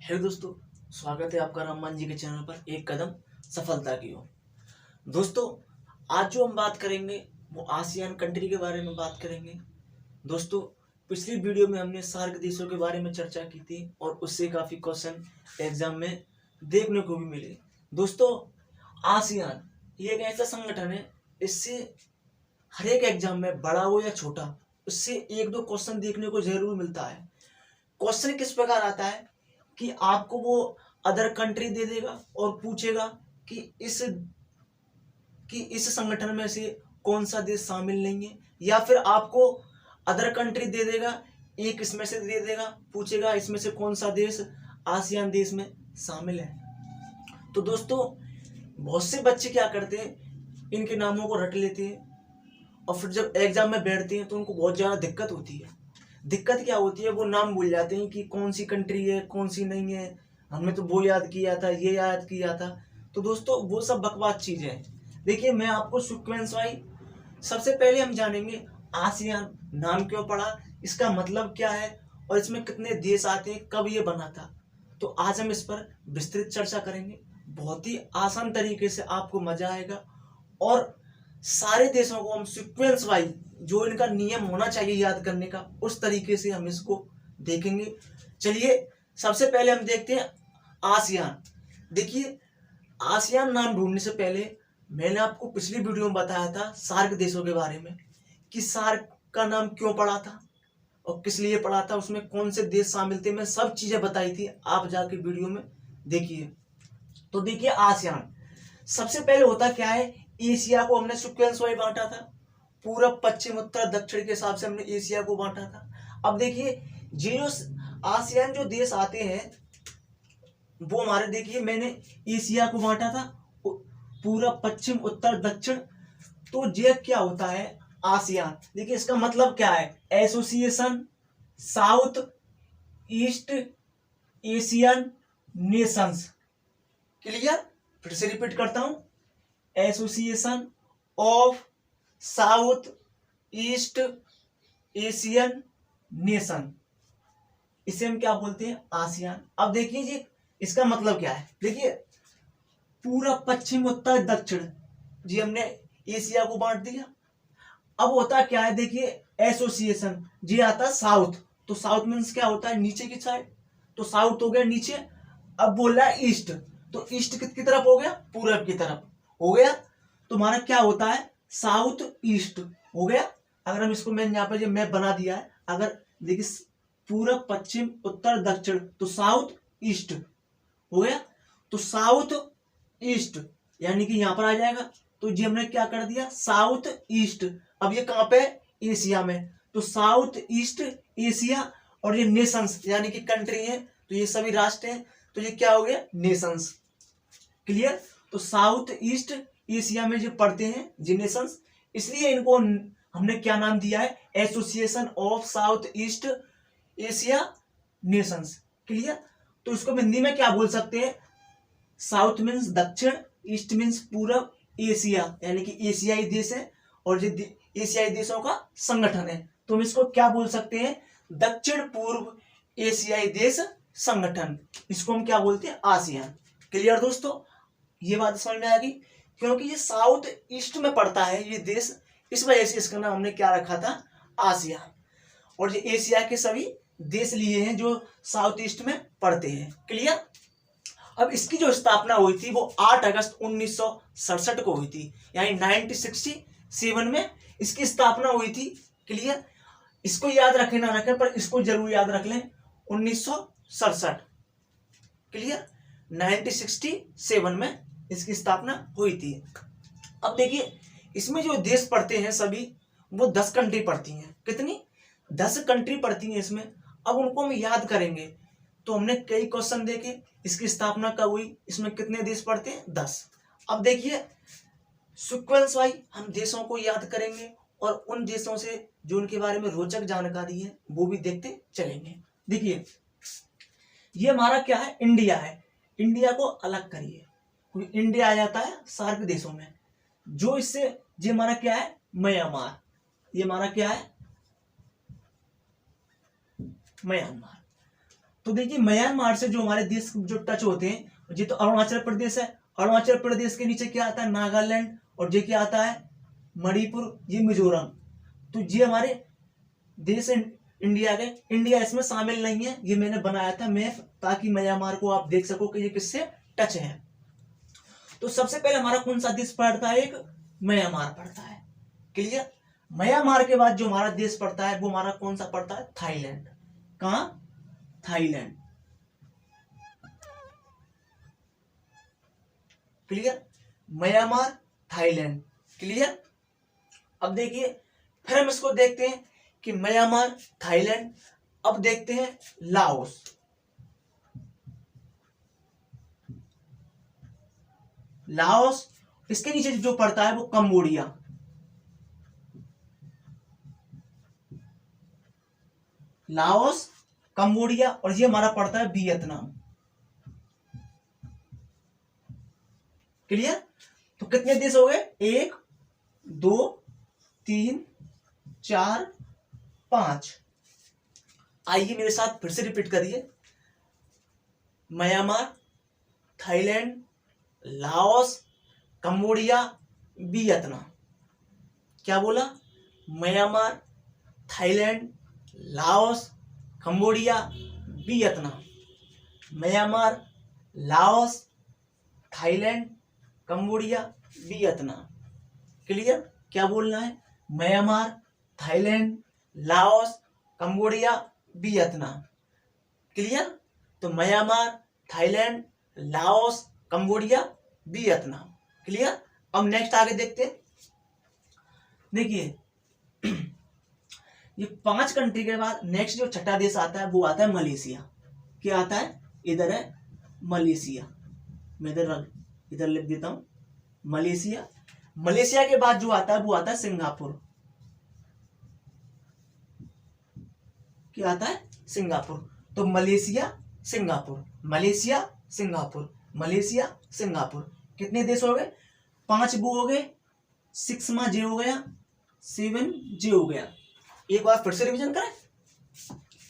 Hello दोस्तों, स्वागत है आपका राममान जी के चैनल पर एक कदम सफलता की ओर। दोस्तों, आज जो हम बात करेंगे वो आसियान कंट्री के बारे में बात करेंगे। दोस्तों, पिछली वीडियो में हमने सार्क देशों के बारे में चर्चा की थी और उससे काफ़ी क्वेश्चन एग्जाम में देखने को भी मिले। दोस्तों, आसियान ये एक ऐसा संगठन है, इससे हर एक एग्जाम में बड़ा हो या छोटा उससे एक दो क्वेश्चन देखने को जरूर मिलता है। क्वेश्चन किस प्रकार आता है कि आपको वो अदर कंट्री दे देगा और पूछेगा कि इस संगठन में से कौन सा देश शामिल नहीं है, या फिर आपको अदर कंट्री दे देगा, एक इसमें से दे देगा, पूछेगा इसमें से कौन सा देश आसियान देश में शामिल है। तो दोस्तों, बहुत से बच्चे क्या करते हैं, इनके नामों को रट लेते हैं और फिर जब एग्जाम में बैठते हैं तो उनको बहुत ज़्यादा दिक्कत होती है। दिक्कत क्या होती है, वो नाम भूल जाते हैं कि कौन सी कंट्री है कौन सी नहीं है, हमने तो वो याद किया था, ये याद किया था। तो दोस्तों, वो सब बकवास चीज़ें हैं। देखिए, मैं आपको सीक्वेंस वाइज सबसे पहले हम जानेंगे आसियान नाम क्यों पड़ा, इसका मतलब क्या है और इसमें कितने देश आते हैं, कब ये बना था। तो आज हम इस पर विस्तृत चर्चा करेंगे। बहुत ही आसान तरीके से आपको मजा आएगा और सारे देशों को हम सीक्वेंस वाइज जो इनका नियम होना चाहिए याद करने का, उस तरीके से हम इसको देखेंगे। चलिए, सबसे पहले हम देखते हैं आसियान। देखिए, आसियान नाम ढूंढने से पहले मैंने आपको पिछली वीडियो में बताया था सार्क देशों के बारे में कि सार्क का नाम क्यों पड़ा था और किस लिए पड़ा था, उसमें कौन से देश शामिल थे, मैं सब चीजें बताई थी। आप जाके वीडियो में देखिए। तो देखिए, आसियान सबसे पहले होता क्या है, एशिया को हमने सीक्वेंस वाइज बांटा था, पूरब पश्चिम उत्तर दक्षिण के हिसाब से हमने एशिया को बांटा था। अब देखिए, ये जो आसियान जो देश आते हैं वो हमारे, देखिए मैंने एशिया को बांटा था पूरब पश्चिम उत्तर दक्षिण। तो ये क्या होता है आसियान, देखिए इसका मतलब क्या है, association south east Asian Nations. Clear, फिर से रिपीट करता हूं, association of south east Asian nation, इसे हम क्या बोलते हैं, आसियान। अब देखिए जी, इसका मतलब क्या है, देखिए पूरब पश्चिम उत्तर दक्षिण जी हमने एशिया को बांट दिया। अब होता क्या है, देखिए एसोसिएशन जी आता साउथ, तो साउथ मीन्स क्या होता है, नीचे की साइड, तो साउथ हो गया नीचे। अब बोल रहा है ईस्ट, तो ईस्ट किसकी तरफ हो गया, पूरब की तरफ हो गया, तो हमारा क्या होता है, साउथ ईस्ट हो गया। अगर हम इसको, मैंने यहाँ पर जो मैप बना दिया है, अगर देखिए पूरब पश्चिम उत्तर दक्षिण, तो साउथ ईस्ट हो गया, तो साउथ ईस्ट यानी कि यहां पर आ जाएगा। तो जी हमने क्या कर दिया, साउथ ईस्ट। अब ये कहां पे, एशिया में, तो साउथ ईस्ट एशिया, और ये नेशंस यानी कि कंट्री है, तो ये सभी राष्ट्र हैं, तो ये क्या हो गया, नेशंस। क्लियर, तो साउथ ईस्ट एशिया में जो पढ़ते हैं जी नेशंस, इसलिए इनको हमने क्या नाम दिया है, association of south east Asia Nations. Clear, तो इसको हिंदी में क्या बोल सकते हैं, साउथ मीन्स दक्षिण, ईस्ट मीन्स पूरब, एशिया यानी कि एशियाई देश है और ये एशियाई देशों का संगठन है, तो हम इसको क्या बोल सकते हैं, दक्षिण पूर्व एशियाई देश संगठन, इसको हम क्या बोलते हैं, आसियान। क्लियर दोस्तों, ये बात समझ में आ गई, क्योंकि ये साउथ ईस्ट में पड़ता है ये देश, इस वजह से इसका नाम हमने क्या रखा था, आसियान। और ये एशिया के सभी देश लिए हैं जो साउथ ईस्ट में पड़ते हैं। क्लियर, अब इसकी जो स्थापना हुई थी वो 8 अगस्त 1967 को हुई थी, यानी 1967 में इसकी स्थापना हुई थी। क्लियर, इसको याद रखें ना रखें, पर इसको जरूर याद रख लें, 1967। क्लियर, 1967 में इसकी स्थापना हुई थी। अब देखिए, इसमें जो देश पड़ते हैं सभी, वो 10 कंट्री पड़ती हैं। कितनी, 10 कंट्री पड़ती हैं इसमें। अब उनको हम याद करेंगे, तो हमने कई क्वेश्चन देखे, इसकी स्थापना कब हुई, इसमें कितने देश पड़ते हैं, 10। अब देखिए, सीक्वेंस वाइज हम देशों को याद करेंगे और उन देशों से जो उनके बारे में रोचक जानकारी है वो भी देखते चलेंगे। देखिए, ये हमारा क्या है, इंडिया है। इंडिया को अलग करिए, क्योंकि इंडिया आ जाता है सार्क देशों में। जो इससे, ये हमारा क्या है, म्यांमार, ये हमारा क्या है, म्यांमार। तो देखिए म्यांमार से जो हमारे देश जो टच होते हैं, ये तो अरुणाचल प्रदेश है, अरुणाचल प्रदेश के नीचे क्या आता है, नागालैंड, और ये क्या आता है, मणिपुर, ये मिजोरम। तो ये हमारे देश इंडिया के, इंडिया इसमें शामिल नहीं है। ये मैंने बनाया था मैप ताकि म्यांमार को आप देख सको कि ये किससे टच है। तो सबसे पहले हमारा कौन सा देश पड़ता है, एक म्यांमार पड़ता है। क्लियर। म्यांमार के बाद जो हमारा देश पड़ता है वो हमारा कौन सा पड़ता है, थाईलैंड। कहां, Thailand. Clear. Myanmar, Thailand. Clear. अब देखिए फिर हम इसको देखते हैं कि म्यांमार, थाईलैंड। अब देखते हैं लाओस। लाओस, इसके नीचे जो पड़ता है वो कंबोडिया। लाओस, कंबोडिया, और ये हमारा पड़ता है वियतनाम। क्लियर। तो कितने देश हो गए, 1 2 3 4 5। आइए मेरे साथ फिर से रिपीट करिए, Myanmar, Thailand, Laos, Cambodia, Vietnam. क्या बोला, Myanmar, Thailand, Laos, Cambodia, Vietnam. Myanmar, Laos, Thailand, Cambodia, Vietnam. Clear. क्या बोलना है, Myanmar, Thailand, Laos, Cambodia, Vietnam. Clear. तो Myanmar, Thailand, Laos, Cambodia, Vietnam. Clear. अब नेक्स्ट आगे देखते हैं। देखिए ये 5 कंट्री के बाद नेक्स्ट जो छठा देश आता है वो आता है मलेशिया। क्या आता है, इधर है मलेशिया। मैं इधर लिख देता हूं, मलेशिया। मलेशिया के बाद जो आता है वो आता है सिंगापुर। क्या आता है, सिंगापुर। तो Malaysia, Singapore, Malaysia, Singapore, Malaysia, Singapore. कितने देश हो गए, 5 वो हो गए, 6 जे हो गया, 7 जे हो गया। एक बार फिर से रिवीजन करें।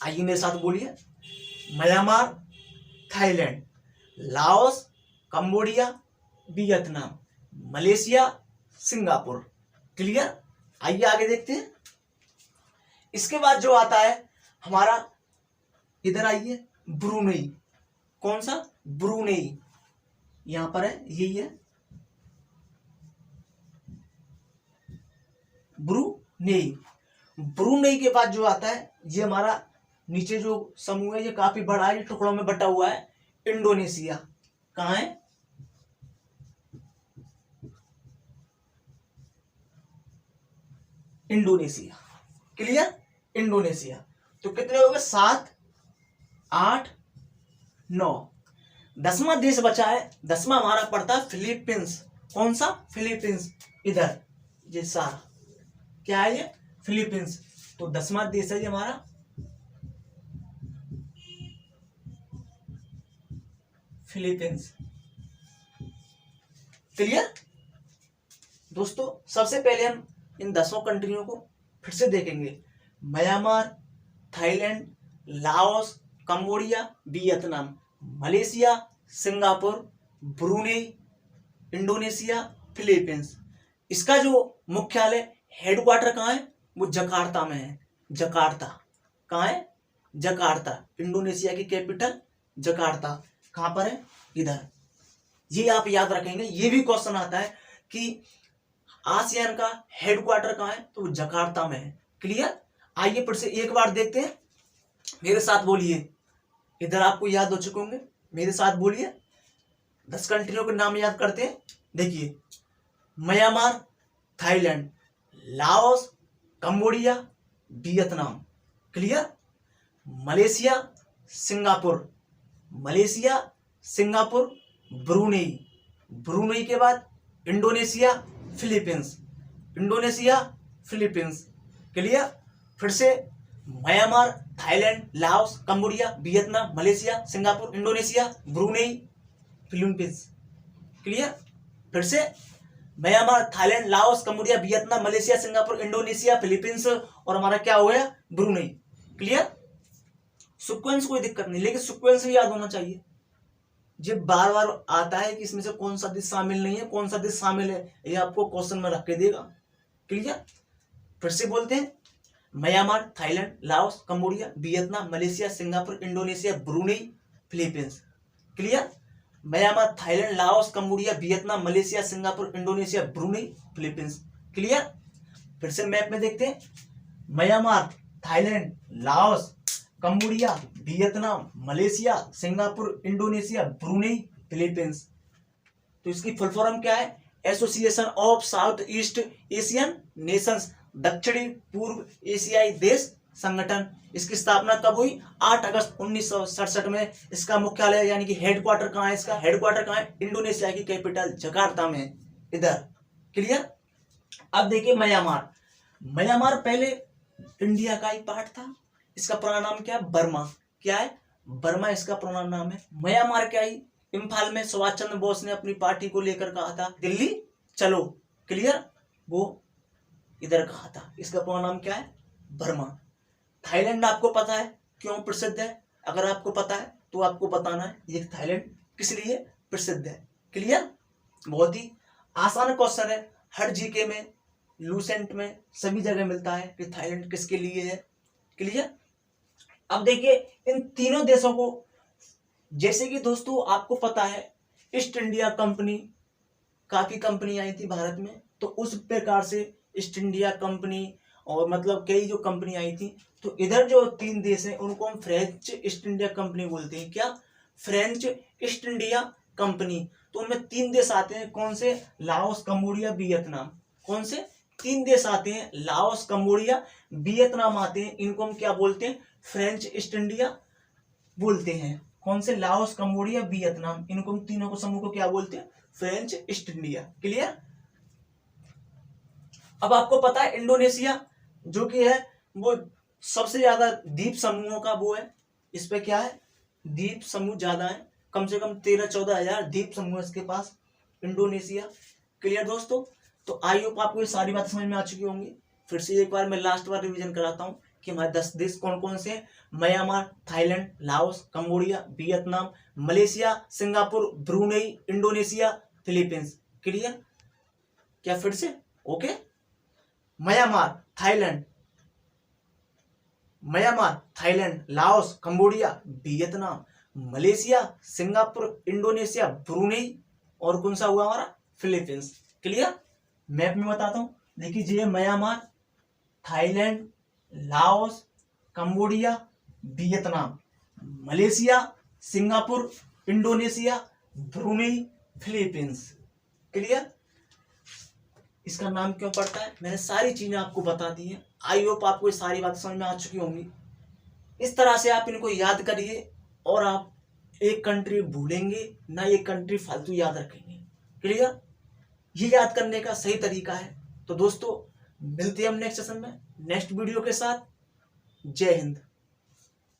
आइए मेरे साथ बोलिए, Myanmar, Thailand, Laos, Cambodia, Vietnam, Malaysia, Singapore. Clear. आइए आगे देखते हैं। इसके बाद जो आता है हमारा, इधर आइए, ब्रूनेई। कौन सा, ब्रूनेई। यहां पर है, यही है ब्रूनेई। ब्रूनेई के बाद जो आता है, ये हमारा नीचे जो समूह है ये काफी बड़ा है, ये टुकड़ों में बटा हुआ है, इंडोनेशिया। कहां है, इंडोनेशिया। क्लियर। इंडोनेशिया। तो कितने हो गए, 7 8 9। 10वां देश बचा है, 10वां हमारा पड़ता है फिलीपींस। कौन सा, फिलीपींस। इधर ये सारा क्या है, ये फिलीपींस। तो 10वां देश है ये हमारा फिलीपींस। क्लियर। दोस्तों सबसे पहले हम इन 10 कंट्रियों को फिर से देखेंगे, Myanmar, Thailand, Laos, Cambodia, Vietnam, Malaysia, Singapore, Brunei, Indonesia, Philippines. इसका जो मुख्यालय, हेडक्वार्टर कहाँ है, वो जकार्ता में है। जकार्ता कहाँ है, जकार्ता। इंडोनेशिया की कैपिटल जकार्ता। कहाँ पर है, इधर। ये आप याद रखेंगे, ये भी क्वेश्चन आता है कि आसियान का हेडक्वार्टर कहाँ है, तो जकार्ता में है। क्लियर। आइए फिर से एक बार देखते हैं, मेरे साथ बोलिए। इधर आपको याद हो चुके होंगे, मेरे साथ बोलिए। 10 कंट्रियों के नाम याद करते हैं। देखिए, Myanmar, Thailand, Laos, Cambodia, Vietnam. Clear. Malaysia, Singapore, Malaysia, Singapore, Brunei, Brunei के बाद Indonesia, Philippines, Indonesia, Philippines. Clear. फिर से Myanmar, Thailand, Laos, Cambodia, Vietnam, Malaysia, Singapore, Indonesia, Brunei, Philippines. Clear. फिर से Myanmar, Thailand, Laos, Cambodia, Vietnam, Malaysia, Singapore, Indonesia, Philippines, और हमारा क्या हो गया, ब्रूनेई। क्लियर। सीक्वेंस कोई दिक्कत नहीं, लेकिन सीक्वेंस भी याद होना चाहिए। जब बार बार आता है कि इसमें से कौन सा देश शामिल नहीं है, कौन सा देश शामिल है, ये आपको क्वेश्चन में रख के देगा। क्लियर? फिर से बोलते हैं, Myanmar, Thailand, Laos, Cambodia, Vietnam, Malaysia, Singapore, Indonesia, Brunei, Philippines. Clear? Myanmar, Thailand, Laos, Cambodia, Vietnam, Malaysia, Singapore, Indonesia, Brunei, Philippines. Clear? फिर से मैप में देखते हैं, Myanmar, Thailand, Laos, Cambodia, Vietnam, Malaysia, Singapore, Indonesia, Brunei, Philippines. तो इसकी full form क्या है? Association of south east Asian Nations, दक्षिणी पूर्व एशियाई देश संगठन। इसकी स्थापना कब हुई? 8 अगस्त 1967 में। इसका मुख्यालय यानी कि हेडक्वार्टर कहाँ है? इसका हेडक्वार्टर कहाँ है? इंडोनेशिया की कैपिटल जकार्ता में, इधर। क्लियर? अब देखिए म्यांमार। म्यांमार पहले इंडिया का ही पार्ट था। इसका पुराना नाम क्या है? बर्मा। क्या है? बर्मा इसका पुराना नाम है। म्यांमार क्या ही, इम्फाल में सुभाष चंद्र बोस ने अपनी पार्टी को लेकर कहा था, दिल्ली चलो। क्लियर? वो इधर कहा था। इसका पुराना नाम क्या है? बर्मा। थाईलैंड आपको पता है क्यों प्रसिद्ध है? अगर आपको पता है तो आपको बताना है ये थाईलैंड किस लिए प्रसिद्ध है। क्लियर? बहुत ही आसान क्वेश्चन है, हर जीके में, लूसेंट में, सभी जगह मिलता है कि थाईलैंड किसके लिए है। क्लियर? अब देखिए इन तीनों देशों को, जैसे कि दोस्तों आपको पता है ईस्ट इंडिया कंपनी, काफी कंपनी आई थी भारत में, तो उस प्रकार से ईस्ट इंडिया कंपनी और मतलब कई जो कंपनी आई थी, तो इधर जो 3 देश हैं उनको हम फ्रेंच ईस्ट इंडिया कंपनी बोलते हैं। क्या? French east India company. तो उनमें 3 देश आते हैं, कौन से? Laos, Cambodia, Vietnam. कौन से? 3 देश आते हैं, लाओस, कंबोडिया, वियतनाम आते हैं। इनको हम क्या बोलते हैं? फ्रेंच ईस्ट इंडिया बोलते हैं। कौन से? Laos, Cambodia, Vietnam. इनको हम तीनों को समूह को क्या बोलते हैं? French east India. क्लियर? अब आपको पता है इंडोनेशिया जो कि है वो सबसे ज्यादा द्वीप समूहों का वो है, इस पे क्या है? द्वीप समूह ज्यादा है, कम से कम 13-14 हजार द्वीप समूह इसके पास, इंडोनेशिया। क्लियर दोस्तों? तो आई होप आपको ये सारी बात समझ में आ चुकी होंगी। फिर से एक बार मैं लास्ट बार रिवीजन कराता हूँ कि हमारे 10 देश कौन कौन से हैं। Myanmar, Thailand, Laos, Cambodia, Vietnam, Malaysia, Singapore, Brunei, Indonesia, Philippines. Clear? क्या फिर से? Okay. Myanmar, Thailand, Laos, Cambodia, Vietnam, Malaysia, Singapore, Indonesia, Brunei और कौन सा हुआ हमारा? फिलीपींस। क्लियर? मैप में बताता हूं, देखिए Myanmar, Thailand, Laos, Cambodia, Vietnam, Malaysia, Singapore, Indonesia, Brunei, Philippines. Clear? इसका नाम क्यों पड़ता है? मैंने सारी चीजें आपको बता दी हैं। आई होप आपको ये सारी बातें समझ में आ चुकी होंगी। इस तरह से आप इनको याद करिए और आप एक कंट्री भूलेंगे ना, ये कंट्री फालतू याद रखेंगे। क्लियर? ये याद करने का सही तरीका है। तो दोस्तों मिलते हैं हम नेक्स्ट सेशन में नेक्स्ट वीडियो के साथ। जय हिंद।